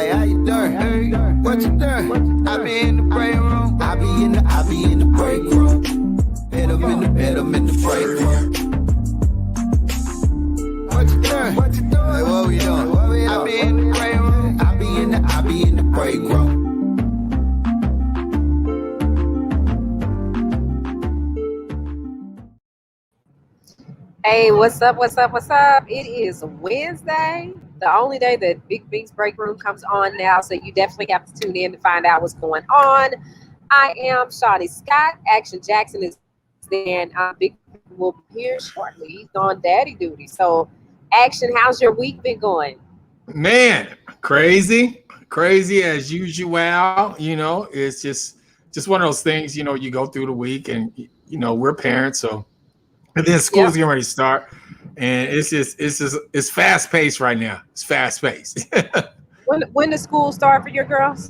Hey, how you doing? Hey, what you doing? I be in the break room. I be in the break room. Hit 'em in the break room. What you doing? What you doing? Hey, what we doing? I be in the break room. I be in the break room. Hey, what's up? What's up? What's up? It is Wednesday, the only day that Big Bink's break room comes on now. So you definitely have to tune in to find out what's going on. I am Shawty Scott. Action Jackson is there, and Big Bink will be here shortly. He's on daddy duty. So, Action, how's your week been going? Man, crazy as usual. You know, it's just one of those things. You know, you go through the week, and we're parents, so and then school's getting ready to start, and it's fast paced right now. It's fast paced. When does school start for your girls?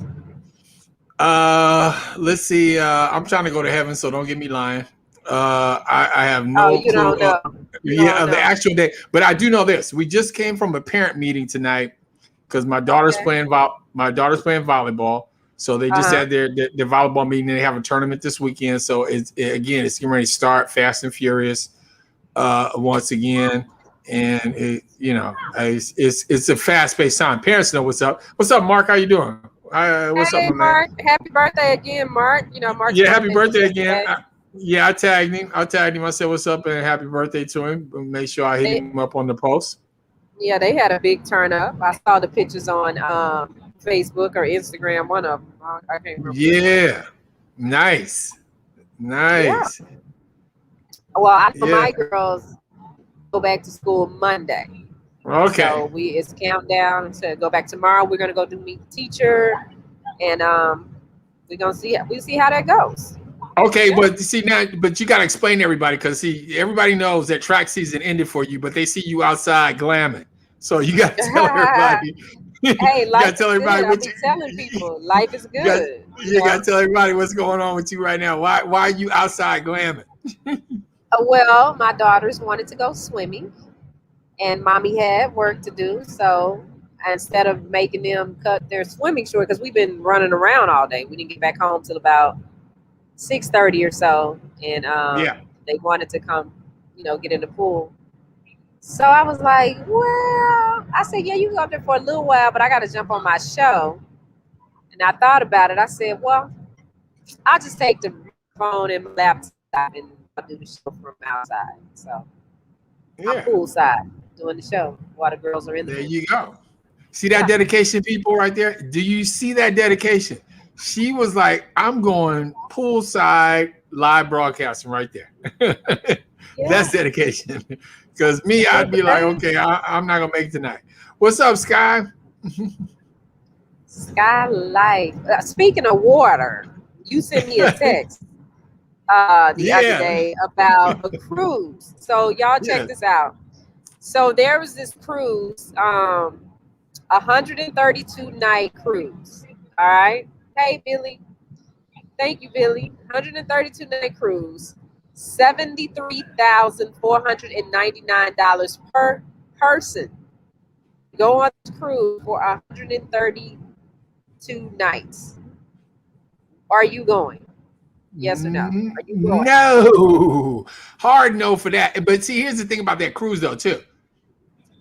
Let's see. I'm trying to go to heaven, so don't get me lying. I have no you clue. Don't know. The actual day, but I do know this. We just came from a parent meeting tonight because my daughter's playing volleyball. So they just had their volleyball meeting. And they have a tournament this weekend. So it's getting ready to start fast and furious once again. And it's a fast paced time. Parents know what's up. What's up, Mark? How you doing? What's Hey, up, Mark? Man? Happy birthday again, Mark. Mark. Yeah, happy birthday again. I tagged him. I said, "What's up?" and happy birthday to him. Make sure I hit him up on the post. Yeah, they had a big turn up. I saw the pictures on Facebook or Instagram. One of them. I can't remember. Yeah, nice. Yeah. Well, my girls go back to school Monday. Okay. So it's countdown to go back tomorrow. We're gonna go meet the teacher, and we're gonna see how that goes. Okay, but you gotta explain to everybody because everybody knows that track season ended for you, but they see you outside glamming. So you gotta tell everybody. Hey, life is good. I'll be telling people life is good. You gotta tell everybody what's going on with you right now. Why are you outside glamming? Well, my daughters wanted to go swimming, and mommy had work to do. So instead of making them cut their swimming short, because we've been running around all day, we didn't get back home till about 6:30 or so, and they wanted to come, get in the pool. So I was like, well, I said, yeah, you can go up there for a little while, but I got to jump on my show. And I thought about it. I said, well, I'll just take the phone and my laptop and I'll do the show from outside. So I'm poolside doing the show while the girls are in the pool. There you go. See that dedication, people, right there? Do you see that dedication? She was like, I'm going poolside live broadcasting right there. That's dedication. Because me, I'd be like, okay, I'm not going to make it tonight. What's up, Sky? Sky Life. Speaking of water, you sent me a text the other day about a cruise. So y'all check this out. So there was this cruise, 132 night cruise. All right. Hey, Billy. Thank you, Billy. 132 night cruise. $73,499 per person. Go on the cruise for 132 nights. Are you going? Yes or no? Are you going? No. Hard no for that. But see, here's the thing about that cruise, though, too.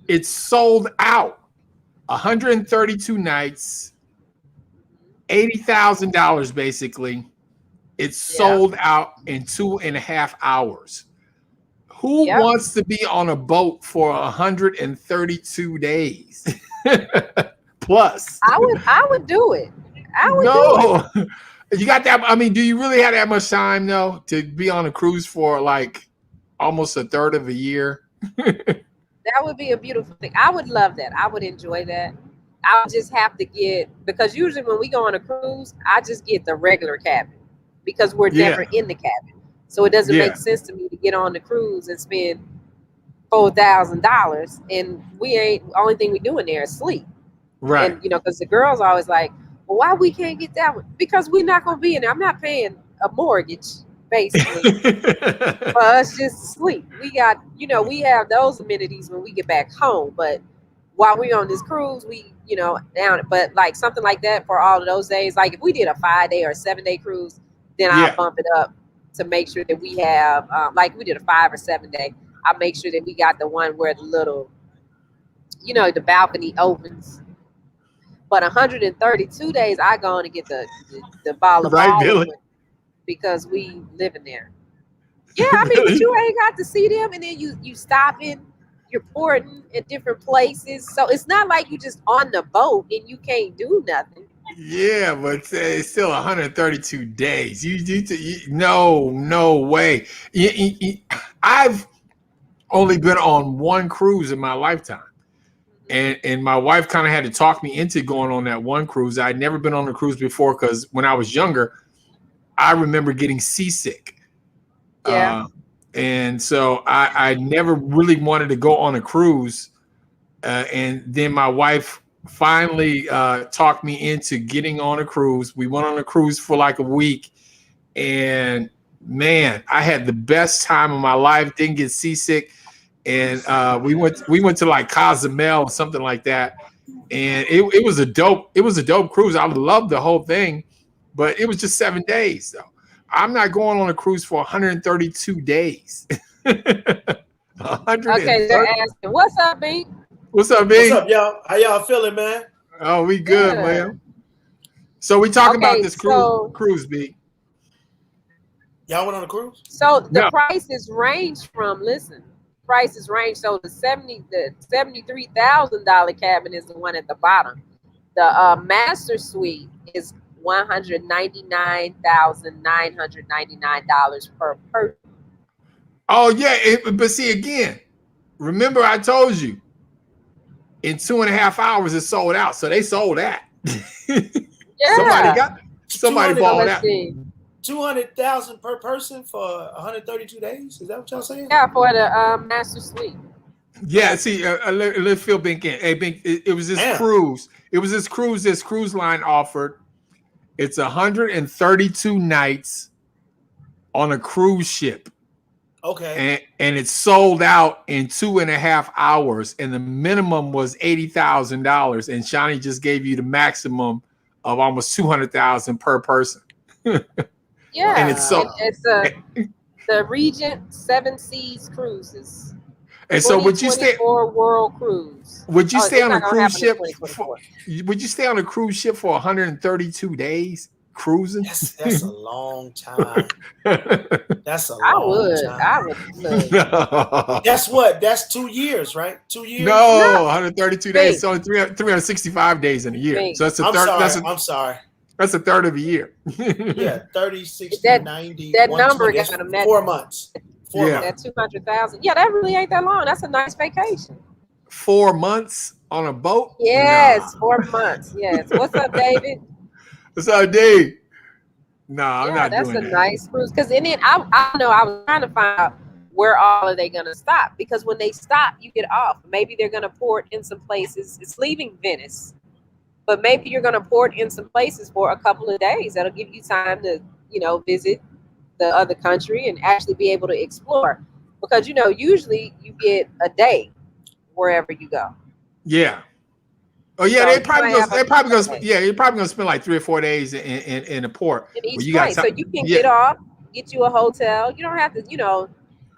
It's sold out. 132 nights, $80,000 basically. It's sold out in 2.5 hours. Who wants to be on a boat for 132 days plus? I would do it. Do it. You got that? I mean, do you really have that much time though to be on a cruise for like almost a third of a year? That would be a beautiful thing. I would love that. I would enjoy that. I would just have to because usually when we go on a cruise, I just get the regular cabin because we're never in the cabin. So it doesn't make sense to me to get on the cruise and spend $4,000 and only thing we do in there is sleep. Right. And because the girls are always like, well, why we can't get that one? Because we're not going to be in there. I'm not paying a mortgage basically for us just to sleep. We got, we have those amenities when we get back home, but while we're on this cruise, we, down. But like something like that for all of those days, like if we did a 5-day or 7-day cruise, then I'll Yeah. bump it up to make sure that we have, like we did a 5 or 7-day. I'll make sure that we got the one where the little, the balcony opens. But 132 days, I go on and get the ball of Right, all of Billy? them because we living there. Yeah, I mean, but you ain't got to see them, and then you stopping, you're porting at different places, so it's not like you just on the boat and you can't do nothing. Yeah, but it's still 132 days. No way. I've only been on one cruise in my lifetime. And my wife kind of had to talk me into going on that one cruise. I'd never been on a cruise before because when I was younger, I remember getting seasick. Yeah. And so I never really wanted to go on a cruise. And then my wife finally talked me into getting on a cruise. We went on a cruise for like a week. And man, I had the best time of my life. Didn't get seasick. And we went to like Cozumel or something like that. And it was a dope cruise. I loved the whole thing, but it was just 7 days though. I'm not going on a cruise for 132 days. 130. Okay, they're asking, what's up, Bink? What's up, Bink? What's up, y'all? How y'all feeling, man? Oh, we good, man. So we talking about this cruise, Bink. Y'all went on a cruise? So the prices range from, prices range. So the $73,000 cabin is the one at the bottom. The master suite is $199,999 per person. Oh yeah, but see again. Remember, I told you in 2.5 hours it sold out. So they sold that. Yeah. Somebody bought that. 200,000 per person for 132 days. Is that what y'all saying? Yeah, for the master suite. Yeah, see, let's fill Bink in. Hey, Bink, it was this cruise. It was this cruise. This cruise line offered. It's 132 nights on a cruise ship. Okay. And it sold out in 2.5 hours, and the minimum was $80,000. And Shawnee just gave you the maximum of almost 200,000 per person. Yeah, and it's the Regent 7 Seas Cruises. And so would you stay World Cruise? Would you stay on a cruise ship? Would you stay on a cruise ship for 132 days cruising? That's a long time. That's a long time. I would. That's what? That's 2 years, right? 2 years? No, 132 days. It's only 365 days in a year. So that's a third. I'm sorry. That's a third of a year. Yeah, 30, 60, 90. That number got to match 4 months. 4 Yeah. months. That 200,000. Yeah, that really ain't that long. That's a nice vacation. 4 months on a boat? Yes, 4 months. Yes. What's up, David? What's up, Dave? No, I'm not doing that. That's a nice cruise. Because then I know I was trying to find out where all are they going to stop. Because when they stop, you get off. Maybe they're going to port in some places. It's leaving Venice. But maybe you're going to port in some places for a couple of days. That'll give you time to, visit the other country and actually be able to explore. Because, usually you get a day wherever you go. Yeah. Oh yeah, So they're probably gonna spend like 3 or 4 days in a port. In each place. So you can get off, get you a hotel. You don't have to,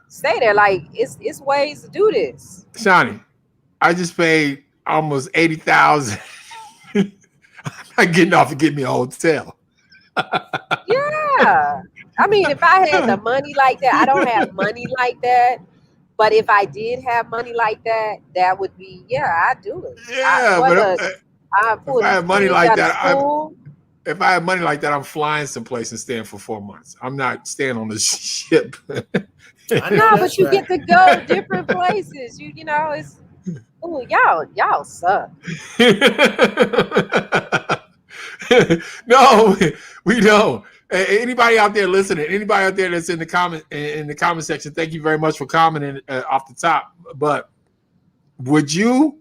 stay there. Like it's ways to do this. Shawnee, I just paid almost 80,000. I'm not getting off to get me a hotel. Yeah. I mean, if I had the money like that, I don't have money like that. But if I did have money like that, that would be, I'd do it. Yeah, if I had money like that, if I had money like that, I'm flying someplace and staying for 4 months. I'm not staying on the ship. No, but you get to go different places. It's y'all suck. No, we don't. Anybody out there listening? Anybody out there that's in the comment section? Thank you very much for commenting off the top. But would you,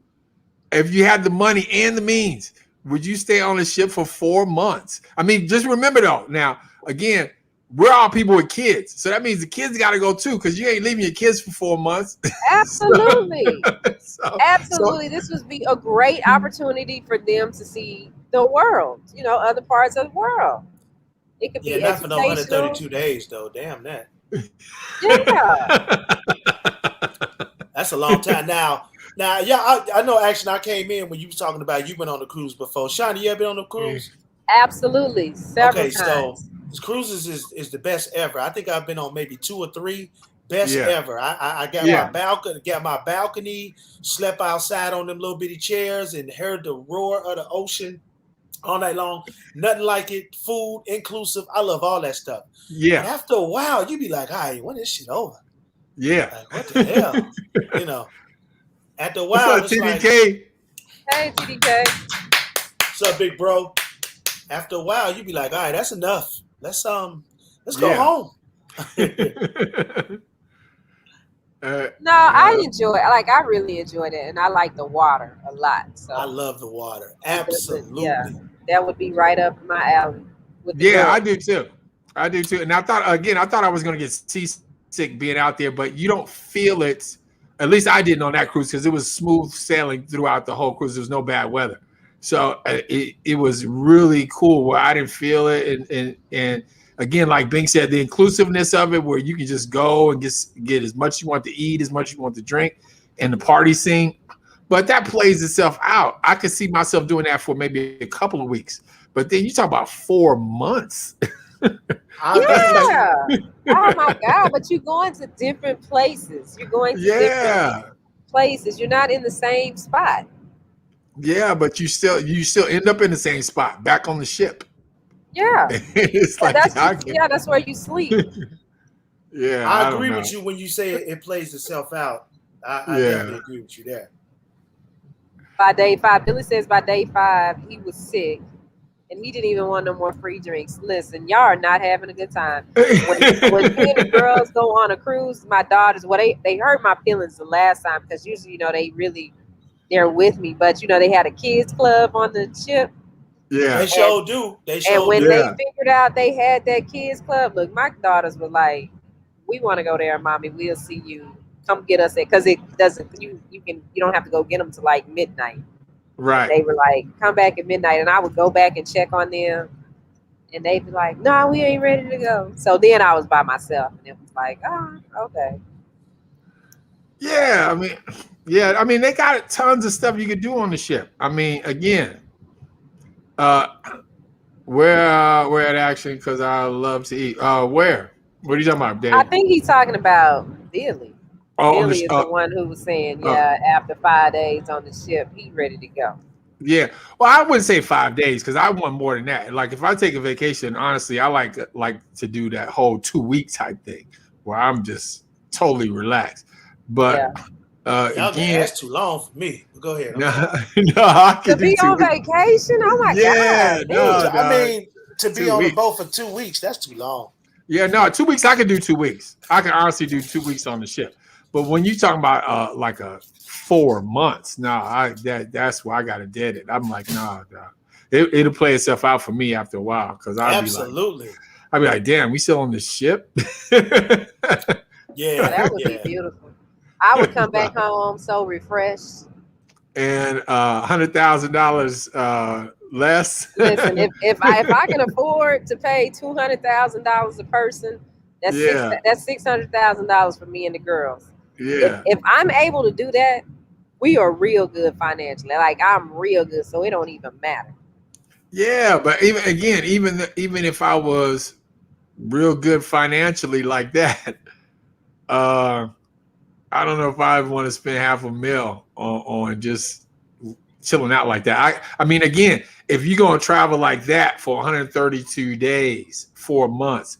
if you had the money and the means, would you stay on a ship for 4 months? I mean, just remember though. Now, again, we're all people with kids. So that means the kids got to go too, because you ain't leaving your kids for 4 months. Absolutely. Absolutely. So, This would be a great opportunity for them to see the world, other parts of the world. It could Yeah, be not for no educational. 132 days though. Damn that. Yeah. That's a long time. Now, yeah, I know. Actually, I came in when you was talking about you went on a cruise before. Shawnee, you ever been on a cruise? Absolutely. Several Okay, so times. cruises is the best ever. I think I've been on maybe 2 or 3 best Yeah. ever. I got my balcony, slept outside on them little bitty chairs, and heard the roar of the ocean all night long. Nothing like it. Food inclusive. I love all that stuff. But Yeah. after a while, you be like, all right, when is shit over? Yeah. Like, what the hell? After a What's while, up, it's TDK? like, Hey, TDK. what's up, big bro? After a while, you be like, all right, that's enough. Let's go Yeah. home. No, I really enjoyed it, and I like the water a lot. So I love the water. Absolutely. yeah, that would be right up my alley. With the Yeah, girls. I do too. And I thought I was going to get seasick being out there, but you don't feel it. At least I didn't on that cruise, because it was smooth sailing throughout the whole cruise. There was no bad weather. So it was really cool where I didn't feel it. And again, like Bink said, the inclusiveness of it, where you can just go and get as much you want to eat, as much you want to drink, and the party scene. But that plays itself out. I could see myself doing that for maybe a couple of weeks. But then you talk about 4 months. Yeah. Oh my God. But you're going to different places. You're going to different places. You're not in the same spot. Yeah, but you still end up in the same spot, back on the ship. Yeah. It's like that's where you sleep. Yeah. I agree with you when you say it plays itself out. I definitely agree with you there. By day 5, Billy says by day 5 he was sick. And he didn't even want no more free drinks. Listen, y'all are not having a good time. When me and the girls go on a cruise, my daughters, they hurt my feelings the last time, because usually, they're with me. But, they had a kids club on the ship. Yeah. They sure do. And when they figured out they had that kids club, look, my daughters were like, we want to go there, Mommy. We'll see you. Come get us there. Because it doesn't, you don't have to go get them till like midnight. Right. They were like, come back at midnight, and I would go back and check on them, and they'd be like, no, we ain't ready to go. So then I was by myself, and it was like, oh, okay. Yeah, I mean, they got tons of stuff you could do on the ship. I mean, again, where at actually, because I love to eat. Where? What are you talking about, Dave? I think he's talking about Billy. Oh, Billy is the one who was saying, after 5 days on the ship, he's ready to go. Yeah. Well, I wouldn't say 5 days, because I want more than that. Like, if I take a vacation, honestly, I like to do that whole 2-week type thing where I'm just totally relaxed. But again, that's too long for me. Go ahead. No, I can to be on vacation. Oh my God! I mean, to be on the boat for 2 weeks, that's too long. Yeah, no, 2 weeks. I can do 2 weeks. I can honestly do 2 weeks on the ship. But when you talking about like a 4 months, that's where I got to dead it. I'm like, nah. It'll play itself out for me after a while, because I'd be like, damn, we still on the ship? Yeah, that would be beautiful. I would come back home so refreshed. And $100,000 less. Listen, if I can afford to pay $200,000 a person, that's $600,000 for me and the girls. Yeah. If I'm able to do that, we are real good financially. Like, I'm real good, so it don't even matter. Yeah, but even if I was real good financially like that, I don't know if I want to spend $500,000 on just chilling out like that. I mean, again, if you're gonna travel like that for 132 days, 4 months,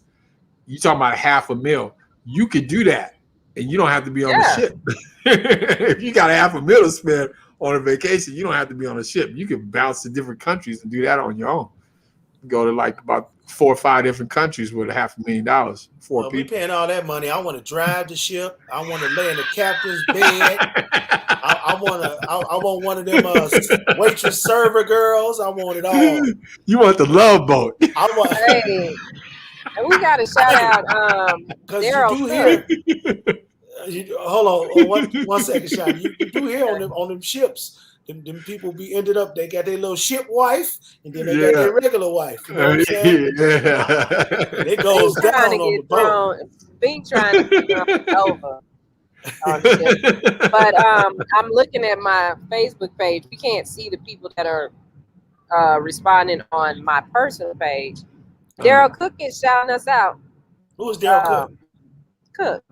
you talking about $500,000. You could do that, and you don't have to be on the ship. If you got $500,000 to spend on a vacation, you don't have to be on a ship. You can bounce to different countries and do that on your own. Go to like about 4 or 5 different countries with $500,000 for people. We paying all that money. I want to drive the ship. I want to lay in the captain's bed. I want one of them waitress server girls. I want it all. You want the love boat. And we got to shout out Because you Daryl do Cook. hear. Hold on, one second, Shot. You do hear on them ships. Them people be ended up. They got their little ship wife, and then they got their regular wife. You know what I'm saying? And it goes Bink down on the boat. Bink trying to get thrown over on the ship. But I'm looking at my Facebook page. We can't see the people that are responding on my personal page. Daryl Cook is shouting us out. Who is Daryl Cook? Cook.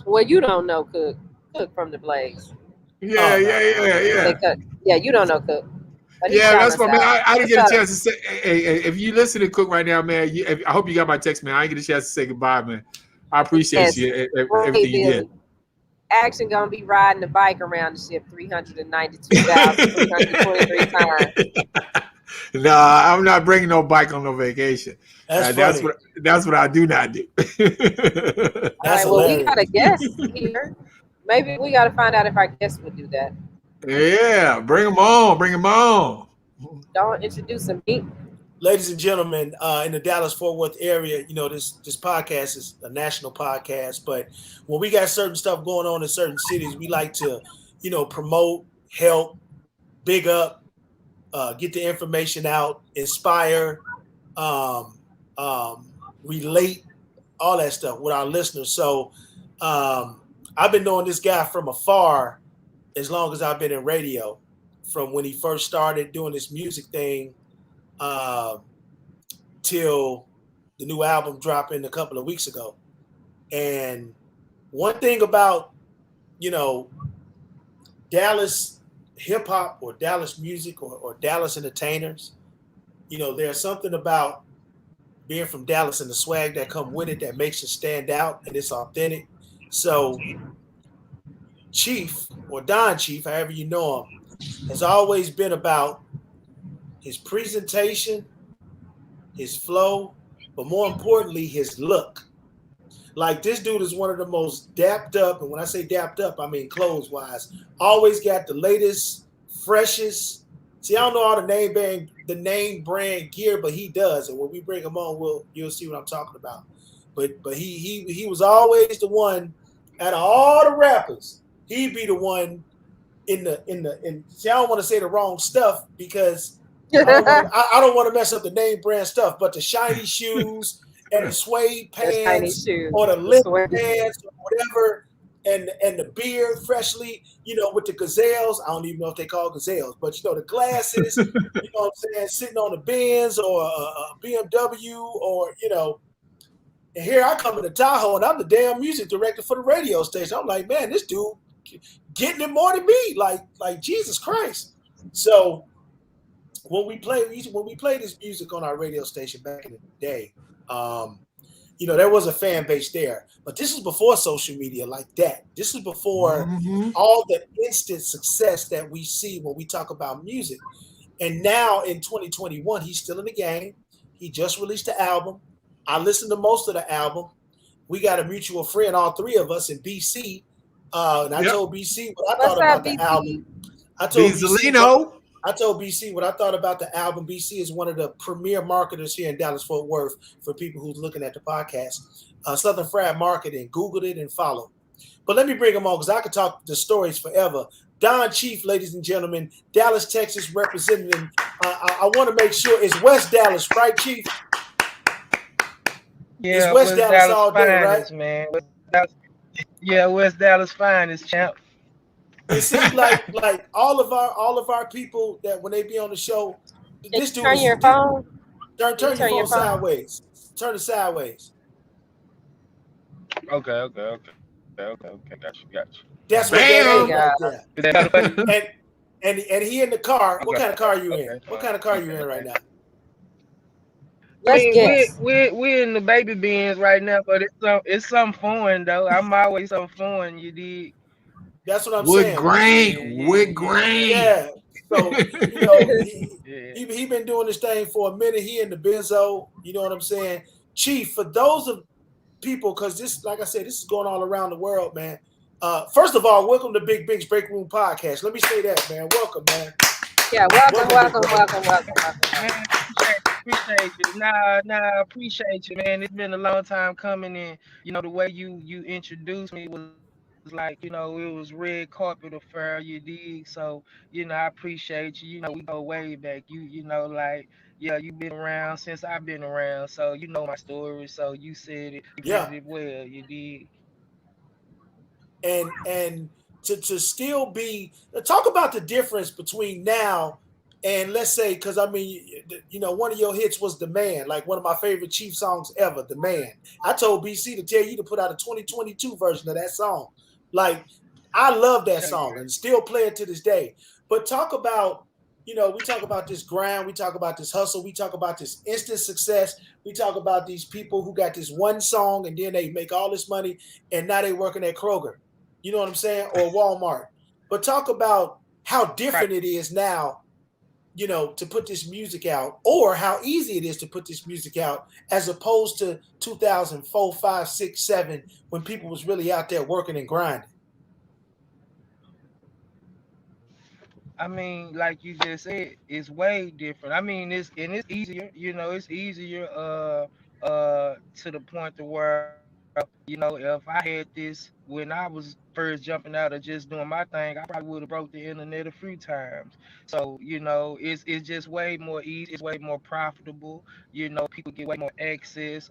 Well, you don't know Cook. Cook from the Blaze. Yeah. Yeah, you don't know Cook. But Yeah, that's what, man. I didn't get a chance to say. Hey, if you listen to Cook right now, man, I hope you got my text, man. I didn't get a chance to say goodbye, man. I appreciate you, everything you did. Action gonna be riding the bike around the ship 392,323 times. No, I'm not bringing no bike on no vacation. That's what I do not do. All right, well, we got a guest here. Maybe we got to find out if our guest would do that. Yeah, bring them on. Don't introduce him. Ladies and gentlemen, in the Dallas-Fort Worth area, you know, this podcast is a national podcast, but when we got certain stuff going on in certain cities, we like to, you know, promote, help, big up, get the information out, inspire, relate, all that stuff with our listeners. So I've been knowing this guy from afar as long as I've been in radio, from when he first started doing this music thing till the new album dropping a couple of weeks ago. And one thing about, you know, Dallas hip hop or Dallas music or Dallas entertainers, you know, there's something about being from Dallas and the swag that come with it that makes it stand out, and it's authentic. So Chief, or Don Chief, however you know him, has always been about his presentation, his flow, but more importantly, his look. Like, this dude is one of the most dapped up, and when I say dapped up, I mean clothes-wise. Always got the latest, freshest. See, I don't know all the name brand gear, but he does. And when we bring him on, you'll see what I'm talking about. But he was always the one out of all the rappers. He'd be the one in see, I don't want to say the wrong stuff because I don't want to mess up the name brand stuff, but the shiny shoes and the suede pants or the lip pants or whatever, and the beard freshly, you know, with the gazelles. I don't even know if they call gazelles, but you know, the glasses, you know what I'm saying, sitting on the Benz or a BMW, or, you know. And here I come in the Tahoe, and I'm the damn music director for the radio station. I'm like, man, this dude getting it more than me, like Jesus Christ. So when we play this music on our radio station back in the day, you know, there was a fan base there, but this is before social media like that. This is before all the instant success that we see when we talk about music. And now in 2021, he's still in the game. He just released the album. I listened to most of the album. We got a mutual friend, all three of us, in BC. And I told BC what I thought about the album. I told BC what I thought about the album. BC is one of the premier marketers here in Dallas-Fort Worth, for people who's looking at the podcast. Southern Fried Marketing. Googled it and followed. But let me bring him on because I could talk the stories forever. Don Chief, ladies and gentlemen, Dallas, Texas, representing. I want to make sure it's West Dallas, right, Chief? Yeah, it's West Dallas all day, finest, right? Man. West Dallas finest, champ. It seems like all of our people that when they be on the show, this dude turn your phone. Turn your phone sideways. Turn it sideways. Okay. Got you. That's what that is right there. And he in the car. Okay. What kind of car are you in? What kind of car are you in right now? We're in the baby Benz right now, but it's something foreign though. I'm always something foreign, you did. That's what I'm saying. Wood grain. Yeah. So, you know, he been doing this thing for a minute. He in the benzo. You know what I'm saying? Chief, for those of people, because this, like I said, this is going all around the world, man. First of all, welcome to Big Bink's Break Room Podcast. Let me say that, man. Welcome, man. Yeah, welcome. appreciate you. Nah, appreciate you, man. It's been a long time coming, and the way you introduced me was like, it was red carpet affair. You dig? So, I appreciate you. We go way back. Like, yeah, you been around since I've been around, so you know my story. So you said it, you Yeah. presented it well. You dig? And to still be talk about the difference between now and let's say, because I mean, one of your hits was "The Man," like one of my favorite Chief songs ever, "The Man." I told BC to tell you to put out a 2022 version of that song. Like, I love that song and still play it to this day. But talk about, we talk about this grind, we talk about this hustle, we talk about this instant success, we talk about these people who got this one song and then they make all this money and now they working at Kroger. You know what I'm saying? Or Walmart. But talk about how different it is now, to put this music out, or how easy it is to put this music out as opposed to 2004, 5, 6, 7, when people was really out there working and grinding. I mean, like you just said, it's way different. I mean, it's easier. It's easier. To the point to where if I had this when I was first jumping out or just doing my thing, I probably would have broke the internet a few times. So it's just way more easy. It's way more profitable. People get way more access.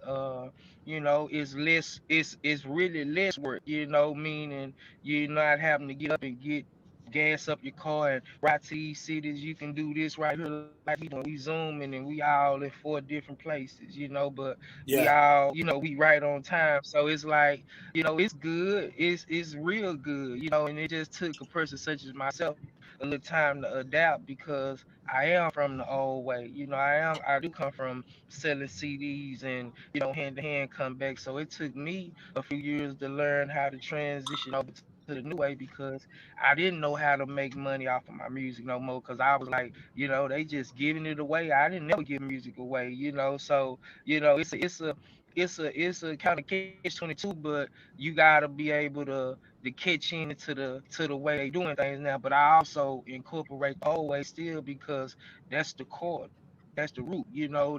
It's less. It's really less work. Meaning you're not having to get up and get gas up your car and ride to these cities. You can do this right here, like we zooming and we all in 4 different places, but we Yeah. all, we right on time. So it's like, it's good. It's real good, and it just took a person such as myself a little time to adapt because I am from the old way. I do come from selling CDs and hand to hand comeback. So it took me a few years to learn how to transition over to the new way because I didn't know how to make money off of my music no more because I was like, they just giving it away. I didn't never give music away, So it's a kind of catch-22, but you gotta be able to catch into the way they doing things now. But I also incorporate the old way still because that's the core. That's the root,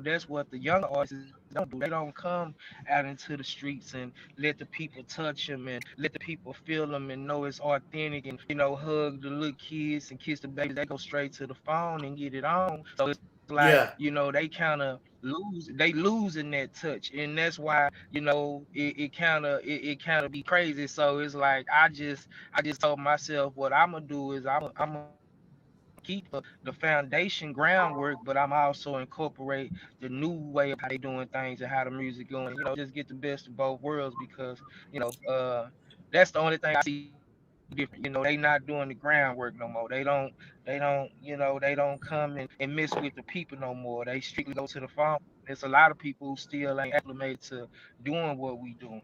that's what the younger artists don't do. They don't come out into the streets and let the people touch them and let the people feel them and know it's authentic and hug the little kids and kiss the babies. They go straight to the phone and get it on. So it's like Yeah. they kind of losing that touch, and that's why it kind of be crazy. So it's like I just told myself what I'm gonna do is I'm keep the foundation groundwork, but I'm also incorporate the new way of how they doing things and how the music going. Just get the best of both worlds because you know uh that's the only thing I see different. They not doing the groundwork no more. They don't come and mess with the people no more. They strictly go to the phone. There's a lot of people who still ain't acclimated to doing what we doing.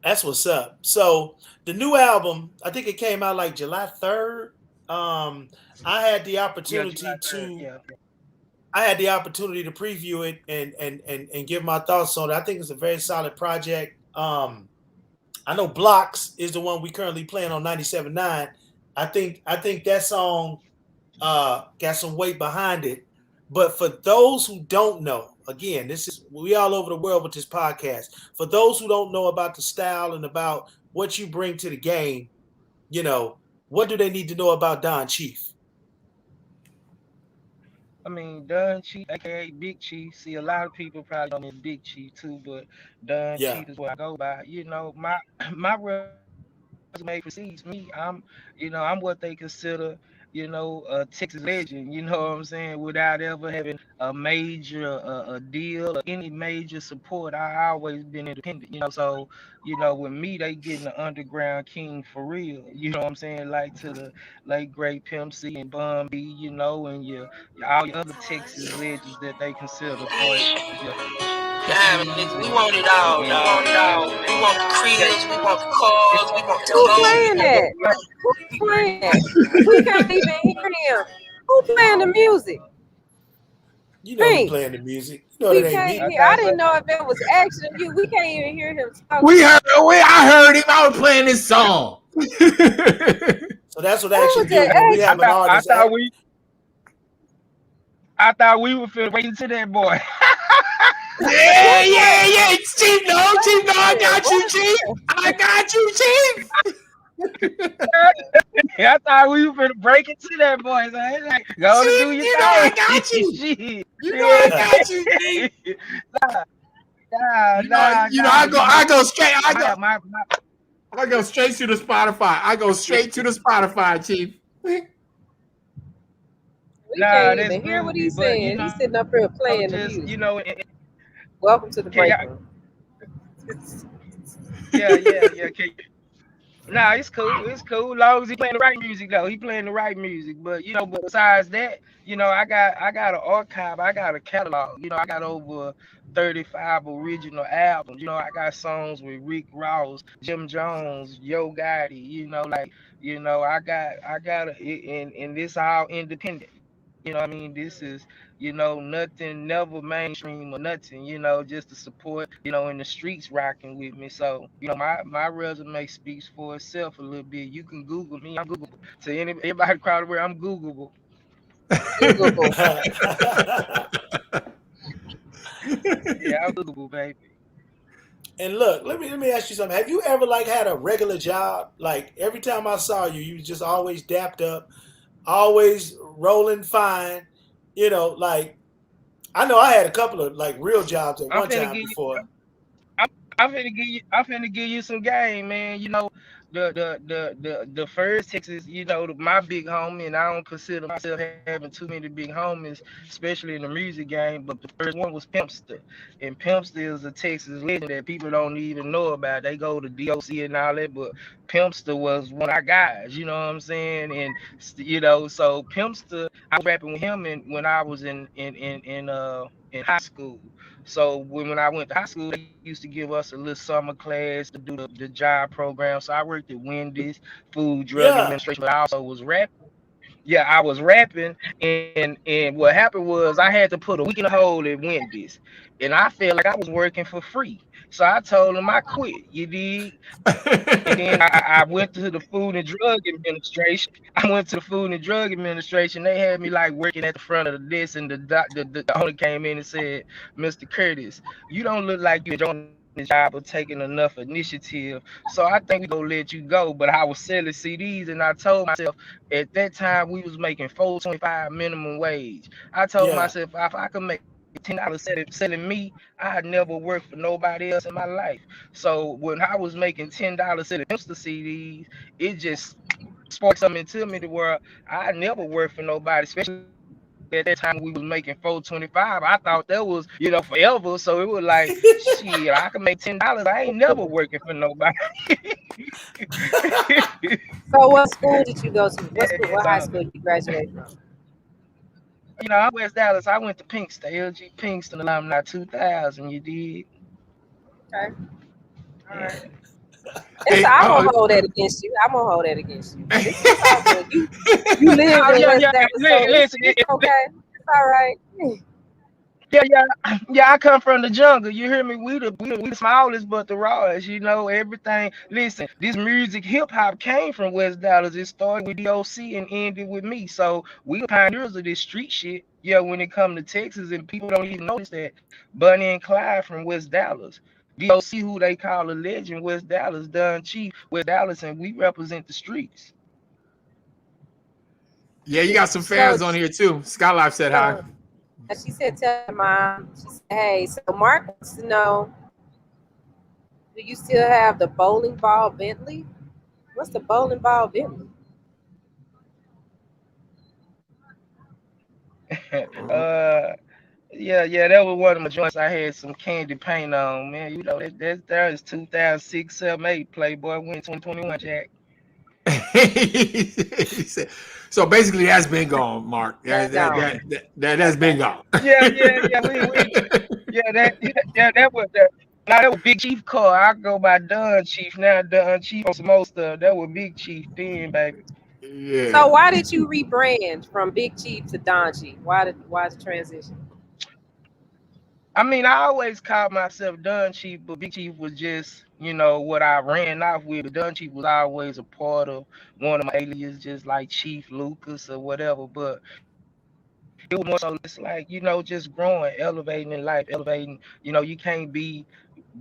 That's what's up. So the new album, I think it came out like July 3rd. I had the Yeah, July opportunity 3rd. to Yeah. I had the opportunity to preview it and give my thoughts on it. I think it's a very solid project. I know Blocks is the one we currently playing on 97.9. I think that song got some weight behind it. But for those who don't know, again, this is we all over the world with this podcast. For those who don't know about the style and about what you bring to the game, what do they need to know about Don Chief? I mean, Dunn Chief, aka Big Chief. See, a lot of people probably know me as Big Chief too, but Dunn Yeah, Chief is what I go by. My my resume precedes me. I'm what they consider, a Texas legend. You know what I'm saying? Without ever having a major a deal or any major support, I always been independent. So with me, they getting the underground king for real. You know what I'm saying? Like to the late great Pimp C and Bun B. And all your other Texas legends that they consider for your Damn, keys nigga, we want it all, and dog. We want the cribs, we want the cars, we want the Who boats. playing that? Who playing that? We can't even hear him. Who playing the music? you know who Pink. playing the music. You know We that ain't can't me. hear. I didn't know if it was action. We can't even hear him We talking. heard. I heard him. I was playing this song. So that's what Who actually was do that when we action? have an I artist. thought we I thought we were finna break into that boy. Yeah, yeah, yeah. Chief, no, Chief, no, I Wait, got you, Chief. I got you, Chief. I thought we were finna break into that boy. So I was like, go to Chief, do your you know I thing. got you. Shit. You know I got you, Chief. Nah. I go straight. My I go straight to the Spotify. I go straight to the Spotify, Chief. we nah, can't that's even hear what groovy. he's But saying. He's sitting up here playing the just music. and Welcome to the can break y'all, room. yeah. Nah, it's cool. It's cool. Long as he playing the right music though. He playing the right music. But but besides that, I got an archive. I got a catalog. I got over 35 original albums. I got songs with Rick Ross, Jim Jones, Yo Gotti. And this all independent. I mean, this is nothing, never mainstream or nothing. Just to support. In the streets rocking with me. So my resume speaks for itself a little bit. You can Google me. I'm Googleable. To everybody crowd where I'm Googleable. Googleable. Yeah, I'm Googleable, baby. And look, let me ask you something. Have you ever like had a regular job? Like every time I saw you, you was just always dapped up, always rolling fine. Like I know I had a couple of like real jobs at I'm one finna time give you. before. I'm finna give you some game, man. The first Texas, my big homie, and I don't consider myself having too many big homies, especially in the music game. But the first one was Pimpster, and Pimpster is a Texas legend that people don't even know about. They go to DOC and all that, but Pimpster was one of our guys. You know what I'm saying? And so Pimpster, I was rapping with him, and when I was in high school. So when I went to high school, they used to give us a little summer class to do the job program. So I worked at Wendy's, Food Drug Yeah. Administration, but I also was rapping. Yeah, I was rapping, and what happened was I had to put a week in a hole at Wendy's, and I felt like I was working for free. So I told them I quit. You did. And then I went to the Food and Drug Administration. I went to the Food and Drug Administration. They had me like working at the front of the desk, and the owner came in and said, "Mr. Curtis, you don't look like you're enjoying this job or taking enough initiative. So I think we gonna let you go." But I was selling CDs, and I told myself at that time we was making $4.25 minimum wage. I told Yeah. myself if I could make $10 selling me, I'd never work for nobody else in my life. So when I was making $10 selling Pimster CDs, it just sparked something into me to where I never worked for nobody, especially at that time when we was making 425. I thought that was, forever. So it was like, shit, I can make $10. I ain't never working for nobody. So what school did you go to? What school? Yeah, What high so school did you graduate from? I'm West Dallas. I went to Pinkston, LG Pinkston alumni 2000. You did, Okay. All yeah. right. It's Hey, I'm gonna hold that against you. I'm gonna hold that against you. But it's all good. You live Oh in yeah, West yeah. Dallas, so Listen, it's okay. It's all right. yeah. I come from the jungle. You hear me? We the smallest, but the rawest. Everything. Listen, this music, hip hop came from West Dallas. It started with DOC and ended with me. So we the pioneers of this street shit. Yeah, when it come to Texas, and people don't even notice that Bunny and Clyde from West Dallas. DOC, who they call a legend, West Dallas, Don Chief, West Dallas, and we represent the streets. yeah, you got some So, fans on here too. Skylife said hi. so she said, "Tell your mom." She said, "Hey, so Mark wants to know, do you still have the bowling ball Bentley? What's the bowling ball Bentley?" uh, yeah, that was one of my joints. I had some candy paint on, man. That is 2006, 7, 8. Playboy went 2021, Jack. So basically, that's been gone, Mark. That's gone. That's been gone. Yeah. That was the. Now that was Big Chief car. I go by Dunn Chief now. Dunn Chief on some more stuff. That was Big Chief then, baby. Yeah. So why did you rebrand from Big Chief to Don Chief? Why the transition? I mean, I always called myself Dunn Chief, but Big Chief was just, what I ran off with. But Dunn Chief was always a part of one of my aliases, just like Chief Lucas or whatever. But it was more so it's like, just growing, elevating in life, elevating. You can't be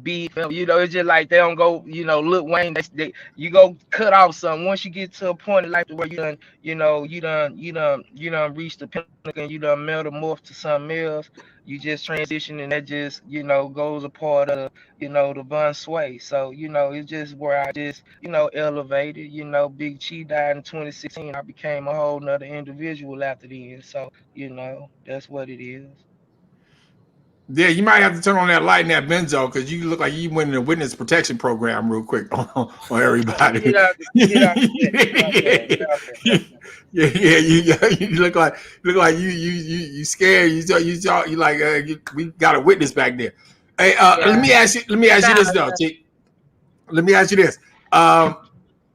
big, it's just like they don't go, Lil Wayne, you go cut off something. Once you get to a point in life where you done reached the pinnacle and you done metamorph to something else, you just transition and that just, goes a part of, the Von Sway. So, it's just where I just, elevated, Big Chi died in 2016. I became a whole nother individual after then. So, that's what it is. Yeah, you might have to turn on that light in that benzo because you look like you went in a witness protection program real quick on everybody. Get out there. Yeah, you look like you scared. You like we got a witness back there. Hey, let me ask you this though, T. Let me ask you this.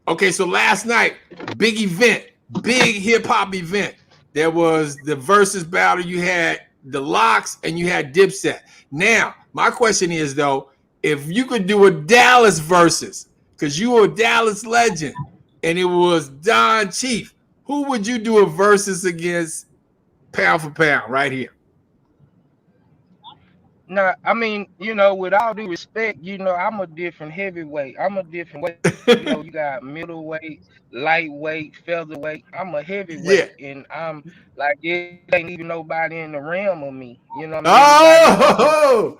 Okay, so last night, big hip hop event. There was the versus battle. You had the Locks and you had Dipset. Now, my question is though, if you could do a Dallas versus, because you were a Dallas legend, and it was Don Chief, who would you do a versus against, pound for pound, right here? Now, I mean, with all due respect, I'm a different heavyweight. I'm a different weight. You got middleweight, lightweight, featherweight. I'm a Yeah. heavyweight, and I'm like, it ain't even nobody in the realm of me. You know what I mean? Oh,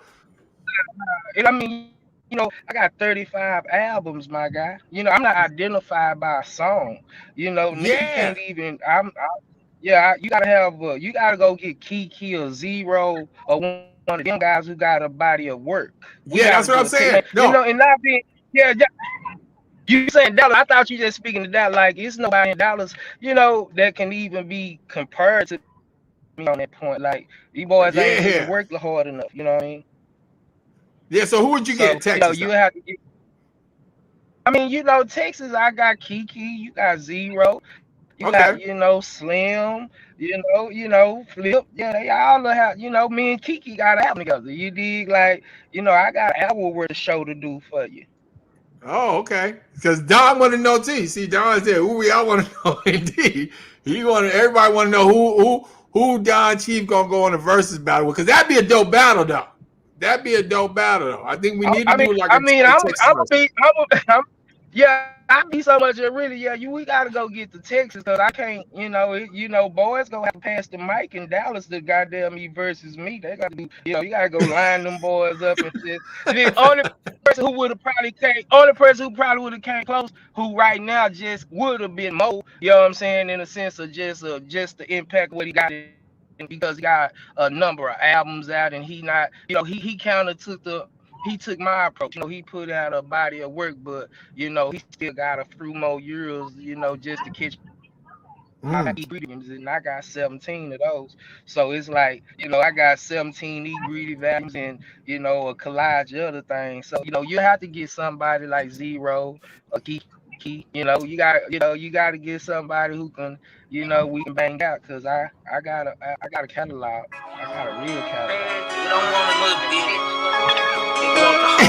And I mean, I got 35 albums, my guy. I'm not identified by a song. Nigga yeah. can't even. You gotta have. You gotta go get Kiki or Zero or one of them guys who got a body of work. We Yeah, gotta that's what do I'm a saying. take. No. And not being. Yeah, you saying Dallas? I thought you just speaking to that. Like it's nobody in Dallas, that can even be compared to me on that point. Like these boys ain't even Yeah. worked hard enough. You know what I mean? Yeah, so who would you get? So Texas, you though. have to get. I mean, Texas. I got Kiki. You got Zero. You got, Okay. Slim, Flip. Yeah, they all have, me and Kiki got an album together. You dig? Like, I got an hour worth of show to do for you. Oh, okay. Because Don want to know too. See, Don said, "Who we all want to know." Indeed, everybody want to know who Don Chief gonna go on a versus battle with. Because that'd be a dope battle, though. That'd be a dope battle, though. I think we need to do like a Texas versus. Yeah, I be so much really, yeah, we gotta go get to Texas because I can't, boys gonna have to pass the mic in Dallas to goddamn me versus me. They gotta do, you gotta go line them boys up and just the only person who probably would have came close, who right now just would have been Mo, you know what I'm saying, in a sense of just the impact of what he got because he got a number of albums out and he not, he kind of he took my approach. He put out a body of work, but he still got a few more years, just to catch my ingredients, and I got 17 of those. So it's like, I got 17 ingredient values and a collage of other things. So you have to get somebody like Zero or Kiki. You got to get somebody who can, we can bang out because I got a catalog. I got a real catalog. You don't want a little bitty. You want the whole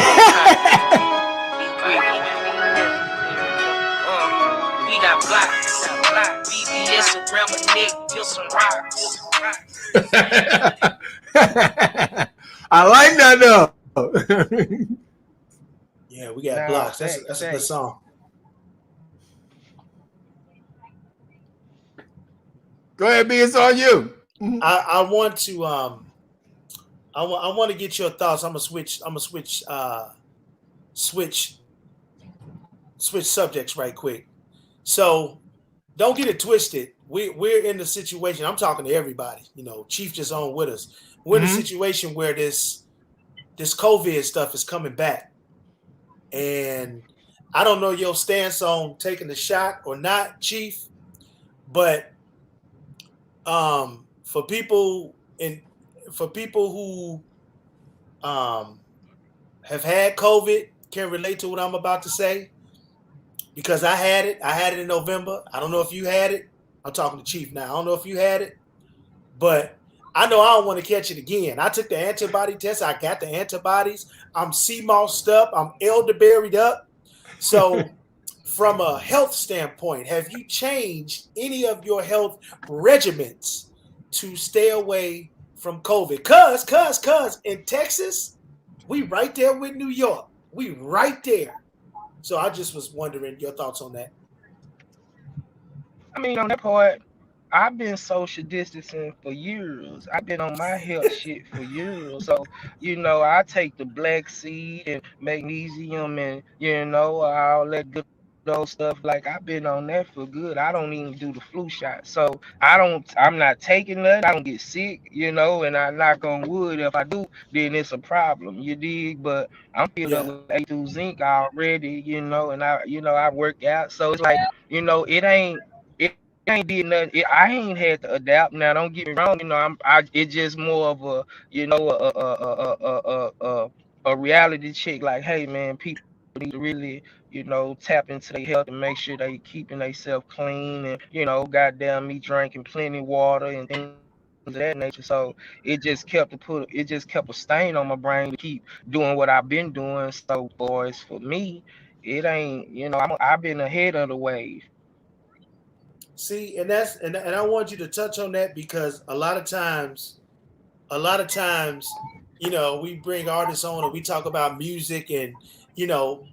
we got block, BBS around my neck, till some rocks. I like that though. Yeah, we got blocks. That's a good song. Go ahead, B. It's on you. I want to I want to get your thoughts. I'm gonna switch subjects right quick. So don't get it twisted. We're in the situation. I'm talking to everybody. Chief just on with us. We're in a situation where this COVID stuff is coming back, and I don't know your stance on taking the shot or not, Chief. But for people who have had COVID can relate to what I'm about to say. Because I had it in November. I don't know if you had it. I'm talking to Chief now. I don't know if you had it, but I know I don't want to catch it again. I took the antibody test. I got the antibodies. I'm CMOSed up. I'm elderberried up. So from a health standpoint, have you changed any of your health regimens to stay away from COVID. Cause in Texas, we right there with New York. We right there. So I just was wondering your thoughts on that. I mean, on that part, I've been social distancing for years. I've been on my health shit for years. So, I take the black seed and magnesium and, all that good old stuff. Like, I've been on that for good. I don't even do the flu shot. So, I'm not taking that. I don't get sick, and I knock on wood. If I do, then it's a problem. You dig? But I'm filled up Yeah. with A2 zinc already, and I work out. So it's like, it ain't did nothing. I ain't had to adapt. Now, don't get me wrong. It's just more of a, a reality check. Like, hey, man, people need to really, tap into their health and make sure they keeping themselves clean and, goddamn me drinking plenty water and things of that nature. So it just kept a stain on my brain to keep doing what I've been doing. So, boys, for me, it ain't, I've been ahead of the wave. See, and I want you to touch on that because a lot of times, we bring artists on and we talk about music and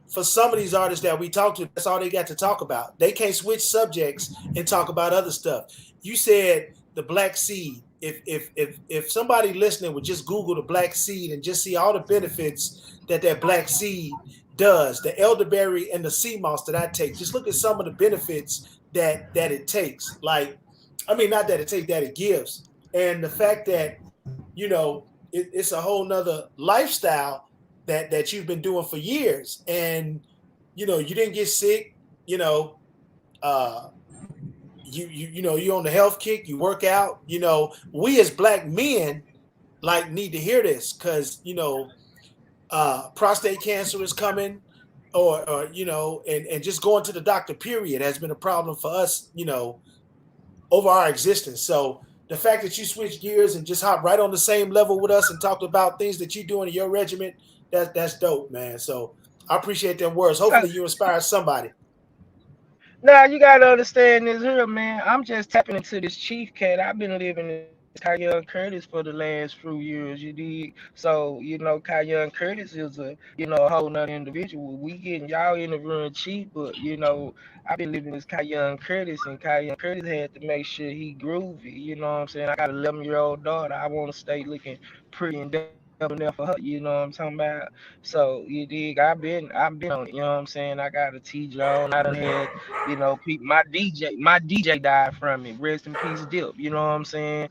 for some of these artists that we talk to, that's all they got to talk about. They can't switch subjects and talk about other stuff. You said the black seed. If somebody listening would just Google the black seed and just see all the benefits that black seed does, the elderberry and the sea moss that I take, just look at some of the benefits that it takes. Like, I mean, not that it takes, that it gives, and the fact that it's a whole nother lifestyle that you've been doing for years, and you didn't get sick. Uh, you on the health kick. You work out. We as black men like need to hear this because prostate cancer is coming, or and just going to the doctor. Period has been a problem for us. Over our existence. So the fact that you switched gears and just hop right on the same level with us and talked about things that you're doing in your regiment, that's dope, man. So I appreciate them words. Hopefully you inspire somebody. Now you gotta understand this here, man. I'm just tapping into this chief cat. I've been living this Kyle Curtis for the last few years, you dig? So, Kyle Curtis is a whole nother individual. We getting y'all interviewing chief, but I've been living this Kyle Curtis, and Kyle Curtis had to make sure he groovy, you know what I'm saying? I got an 11-year-old daughter. I wanna stay looking pretty and debonair for her, you know what I'm talking about? So you dig, I've been on it, you know what I'm saying? I got a T Jones, I done had my DJ died from it. Rest in peace, Dip. You know what I'm saying?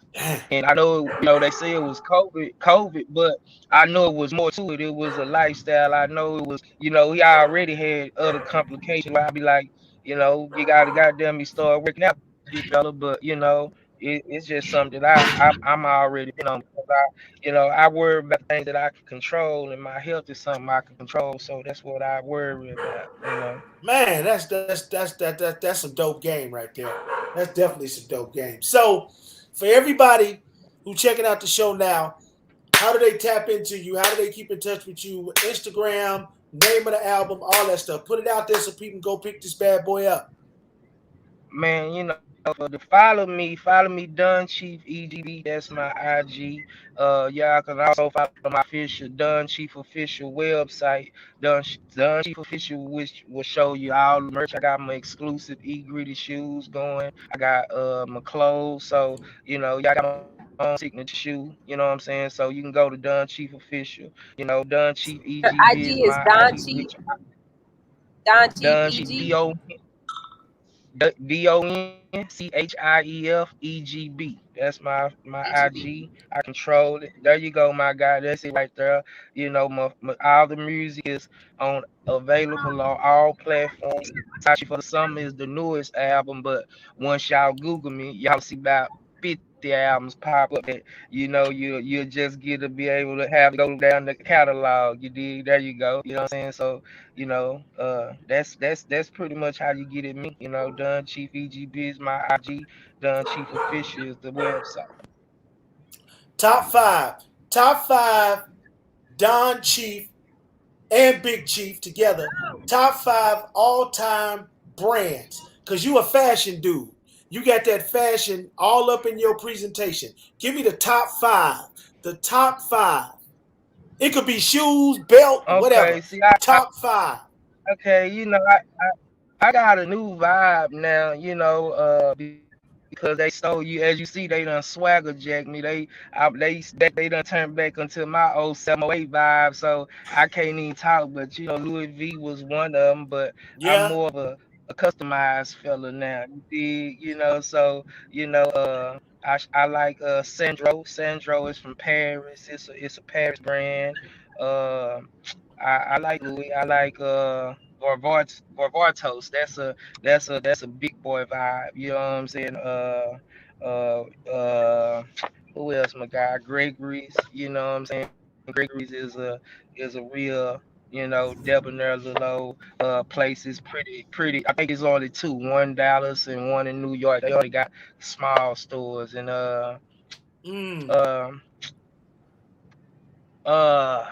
And I know, they say it was COVID, but I know it was more to it. It was a lifestyle. I know it was, he already had other complications. Where I'd be like, you gotta goddamn me start working out, big fella. But it's just something that I'm already been on because I worry about things that I can control, and my health is something I can control. So that's what I worry about. Man, that's some dope game right there. That's definitely some dope game. So for everybody who checking out the show now, how do they tap into you? How do they keep in touch with you? Instagram, name of the album, all that stuff. Put it out there so people can go pick this bad boy up. Man, for the follow me, Dunn Chief EGB. That's my IG. Y'all can also follow my official Dunn Chief official website, Dunn Chief official, which will show you all the merch. I got my exclusive gritty shoes going. I got my clothes. So y'all got my own signature shoe. You know what I'm saying? So you can go to Dunn Chief official. Dunn Chief Your EGB is IG is my Don IG, Chief, which Don Chief Dunn Chief EG. DonChiefEGB. That's my EGB. IG. I control it. There you go, my guy. That's it right there. All the music is on available on all platforms. Sachi for the Summer is the newest album, but once y'all Google me, y'all see about 50 albums pop up that you'll just get to be able to have to go down the catalog. You dig? There you go. You know what I'm saying? So that's pretty much how you get at me. Dunn Chief EGB is my IG. Dunn Chief Official is the website. Top five. Top five Don Chief and Big Chief together. Top five all-time brands. Because you a fashion dude. You got that fashion all up in your presentation. Give me the top 5. The top 5. It could be shoes, belt, whatever. Okay, see, Top 5. okay, I got a new vibe now, because they stole you, as you see, they done swagger jacked me. They done turned back into my old 708 vibe, so I can't even talk. But Louis V was one of them, but I'm Yeah. more of a customized fella now. You dig? So I like Sandro. Sandro is from Paris. It's a Paris brand. Uh, I like Louis. I like Vorvartos. That's a big boy vibe. You know what I'm saying? Uh who else? My guy Gregory's. You know what I'm saying? Gregory's is a real debonair little place. Is pretty. I think it's only two. One Dallas and one in New York. They only got small stores and Mm. um Uh,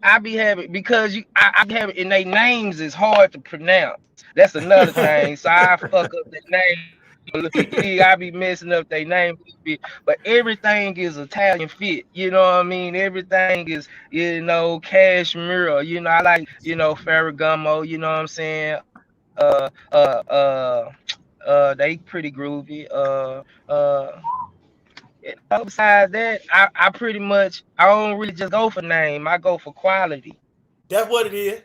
I be having because I be having and they names is hard to pronounce. That's another thing. So I fuck up the name. I be messing up their name a little bit, but everything is Italian fit. You know what I mean? Everything is cashmere. I like Ferragamo. You know what I'm saying? They pretty groovy. Besides that, I pretty much I don't really just go for name. I go for quality. That's what it is.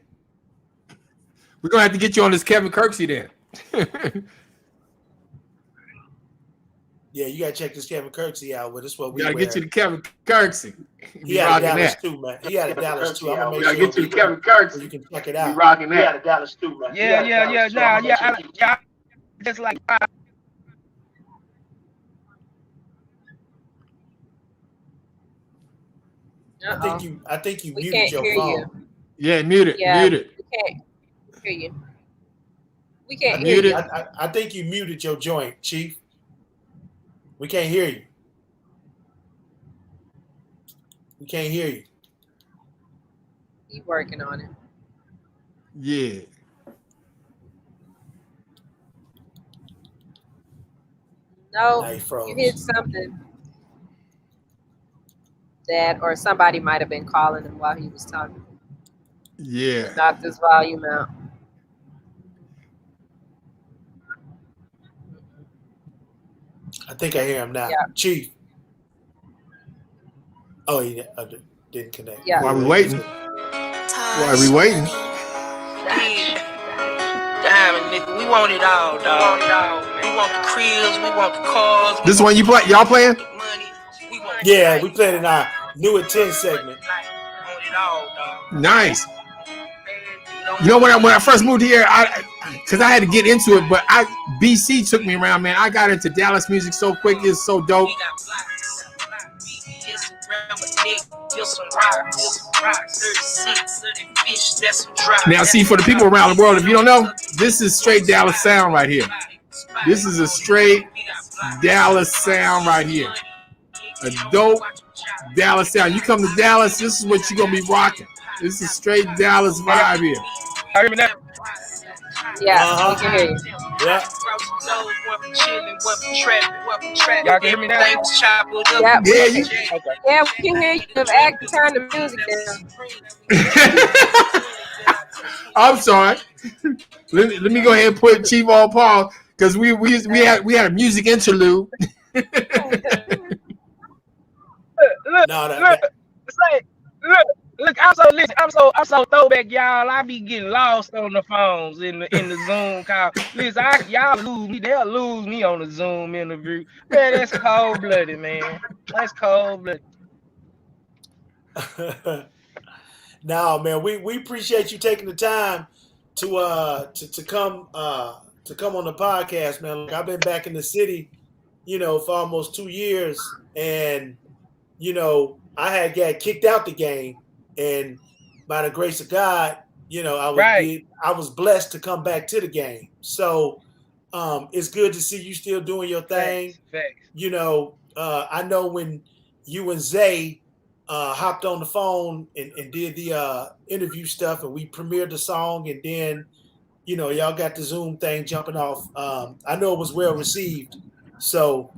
We're gonna have to get you on this Kevin Kirksey then. Yeah, you gotta check this Kevin Kirksey out with. This what we Gotta wear. get you to Kevin Kirksey. He had a Dallas too, man. He had a Dallas too. I'm gonna make Gotta sure get you to Kevin Kirksey. you can check it Be out. rocking He had that. a Dallas too, man. Yeah. Just like I think you We muted can't your hear phone. you. Yeah, mute it. Yeah, Mute it. we can't hear you. We I can't Mute hear it. you. I think you muted your joint, Chief. We can't hear you. We can't hear you. Keep working on it. Yeah. No, Now he froze. you hit something that, or somebody might have been calling him while he was talking. Yeah. Knock this volume out. I think I hear him now. Yeah. Chief. Oh, he didn't connect. Yeah. While we waiting. While we waiting. diamond, nigga. We want it all, dog. We want the cribs, we want the cars. This one you play? Y'all playing? Yeah, we played in our new at 10 segment. Nice. You know when I first moved here, because I had to get into it, but BC took me around, man. I got into Dallas music so quick, it's so dope. Now, see, for the people around the world, if you don't know, this is straight Dallas sound right here. This is a straight Dallas sound right here. A dope Dallas sound. You come to Dallas, this is what you're going to be rocking. This is straight Dallas vibe here. Yeah, we can hear you. Yeah. Y'all can hear me now? Yeah, Yeah, you. yeah, we can hear you. Turn the music down. I'm sorry. Let me go ahead and put Chief on pause because we had a music interlude. Look, I'm so throwback, y'all. I be getting lost on the phones in the Zoom call. Listen, y'all lose me. They'll lose me on the Zoom interview. Man, that's cold blooded, man. That's cold blooded. No, man, we appreciate you taking the time to come on the podcast, man. Like, I've been back in the city, for almost 2 years, and I had got kicked out the game, and by the grace of God, I was blessed to come back to the game. So it's good to see you still doing your thing. Facts. I know when you and Zay hopped on the phone and did the interview stuff, and we premiered the song, and then y'all got the Zoom thing jumping off. I know it was well received, so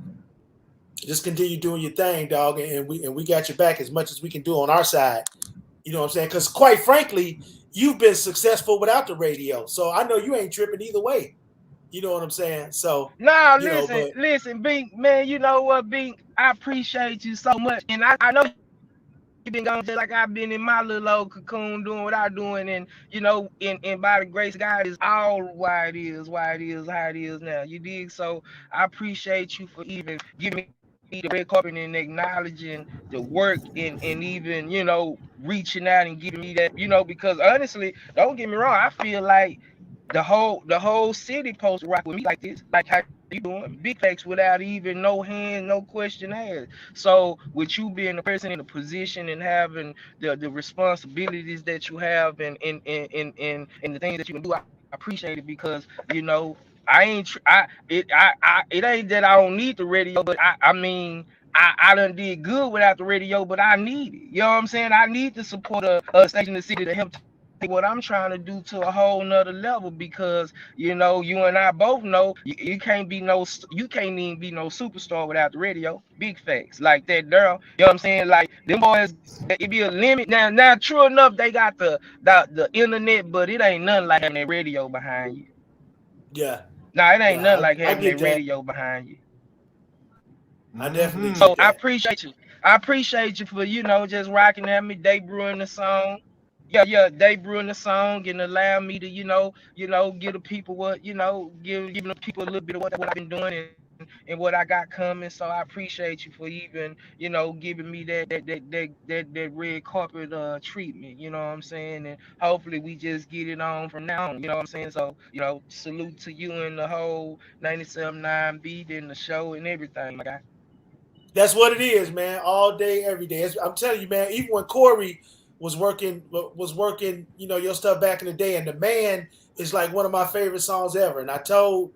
just continue doing your thing, dog, and we got your back as much as we can do on our side. You know what I'm saying? Because quite frankly, you've been successful without the radio, so I know you ain't tripping either way. You know what I'm saying? So, No, but listen, Bink, man. You know what, Bink? I appreciate you so much, and I know you've been gone just like I've been in my little old cocoon doing what I'm doing, and and by the grace of God, is all why it is, how it is now. You dig? So I appreciate you for even giving me the red carpet and acknowledging the work and even reaching out and giving me that, because honestly, don't get me wrong, I feel like the whole city supposed to rock with me like this, like how you doing, big facts without even no hand, no question asked. So with you being the person in the position and having the responsibilities that you have and the things that you can do, I appreciate it because I ain't it ain't that I don't need the radio, but I mean I done did good without the radio, but I need it. You know what I'm saying? I need to support a station in the city to help take what I'm trying to do to a whole nother level because you and I both know you can't be you can't even be no superstar without the radio. Big facts like that, girl. You know what I'm saying? Like them boys, it be a limit. Now, true enough, they got the internet, but it ain't nothing like having that radio behind you. yeah, Nah, it ain't nothing yeah, like I having get that that. radio behind you. I definitely So get I that. appreciate you. I appreciate you for just rocking at me, day brewing the song. Yeah, day brewing the song and allow me to give the people what giving the people a little bit of what I've been doing and what I got coming. So I appreciate you for even giving me that red carpet treatment. You know what I'm saying? And hopefully we just get it on from now on. You know what I'm saying? So salute to you and the whole 97.9 beat and the show and everything, my guy. That's what it is, man. All day, every day. I'm telling you, man. Even when Corey was working, your stuff back in the day, and the man is like one of my favorite songs ever. And I told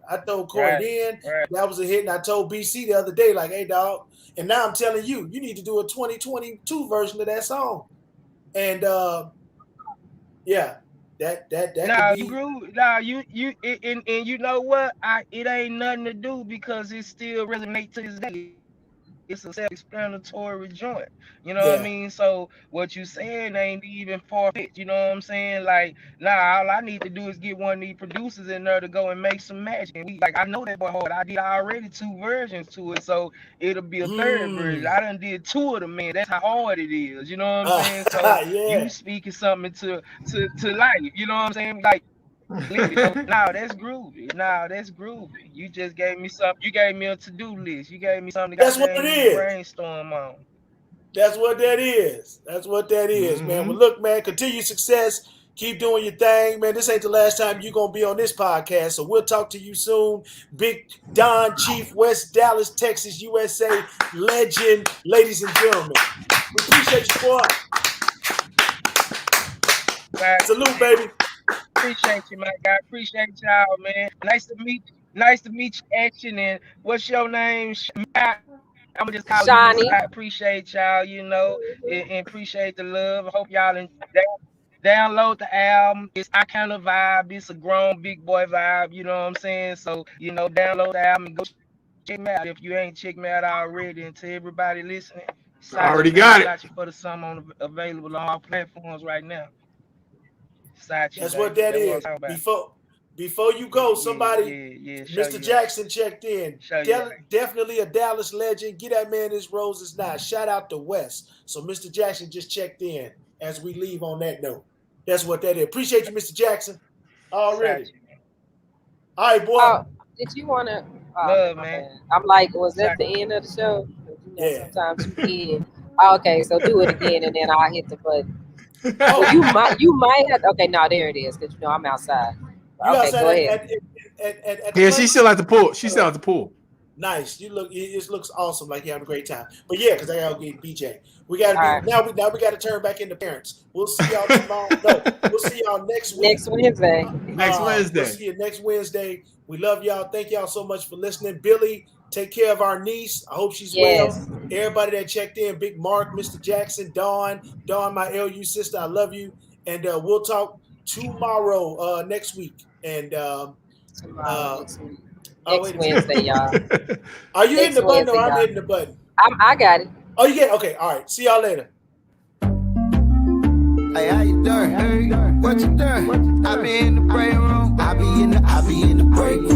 Corey Right, then right. that was a hit, and I told BC the other day, like, hey, dog. And now I'm telling you, you need to do a 2022 version of that song. And yeah, that could Now you be, grew. Now and you know what? It ain't nothing to do because it still resonates to this day. It's a self-explanatory joint. You know what I yeah. mean? So what you saying ain't even far-fetched. You know what I'm saying? Like, nah, all I need to do is get one of these producers in there to go and make some magic. And I know that boy hard. I did already 2 versions to it, so it'll be a third version. Mm. I done did two of them, man. That's how hard it is. You know what I'm saying? So you Yeah. speaking something to life. You know what I'm saying? Like literally. So now that's groovy. Now that's groovy. You just gave me something. You gave me a to-do list. You gave me something to That's what it goddamn is. brainstorm on. That's what that is. That's what that is, man. Well, Mm-hmm. look, man, continue success. Keep doing your thing, man. This ain't the last time you're going to be on this podcast, so we'll talk to you soon. Big Don Chief, West Dallas, Texas, USA legend, ladies and gentlemen. We appreciate you, boy. Right. Salute, baby. Appreciate you, my guy. Appreciate y'all, man. Nice to meet you. Nice to meet you, Action. And what's your name? I'm gonna just call you Miss. Shawnee. I appreciate y'all, and appreciate the love. I hope y'all download the album. It's I kind of vibe. It's a grown big boy vibe. You know what I'm saying? So download the album and go check me out if you ain't checked me out already. And to everybody listening, Sachi, man, Already Sachi got for it. the sum available on all platforms right now. Sachi, That's baby. what that That's what I'm is. talking about. Before you Yeah, go, yeah, somebody, yeah, yeah. Show Mr. you right. Jackson checked in. Show you right. Definitely a Dallas legend. Get that man his roses now. Shout out to West. So Mr. Jackson just checked in as we leave on that note. That's what that is. Appreciate you, Mr. Jackson. Already. Sachi, man. All right, boy. Oh, did you want to? Oh, okay, Love, my man. bad. I'm like, was that Sachi. the end of the show? 'Cause, Yeah. sometimes you end. Oh, okay, so do it again, and then I'll hit the button. Well, Oh, you might have. Okay, no, there it is. Because I'm outside. you Okay, outside go ahead. at the Yeah, she's place? still at the pool. She's still at the pool. Nice. It just looks awesome, like you're having a great time. But yeah, because I gotta get BJ. We gotta All be right, now we gotta turn back into parents. We'll see y'all tomorrow. No, we'll see y'all next week. next Wednesday. Next We'll Wednesday. see you next Wednesday. We love y'all. Thank y'all so much for listening. Billy, take care of our niece. I hope she's well. Yes, Everybody that checked in, Big Mark, Mr. Jackson, Dawn, my LU sister, I love you. And we'll talk tomorrow, next week. And Tomorrow, next week. oh, Next wait a minute. Wednesday, y'all. Are you hitting the button or Wednesday, I'm y'all. hitting the button? I got it. Oh, you get okay. All right. See y'all later. Hey, how you doing? Hey, what you doing? I be in the break room. I be in the break room.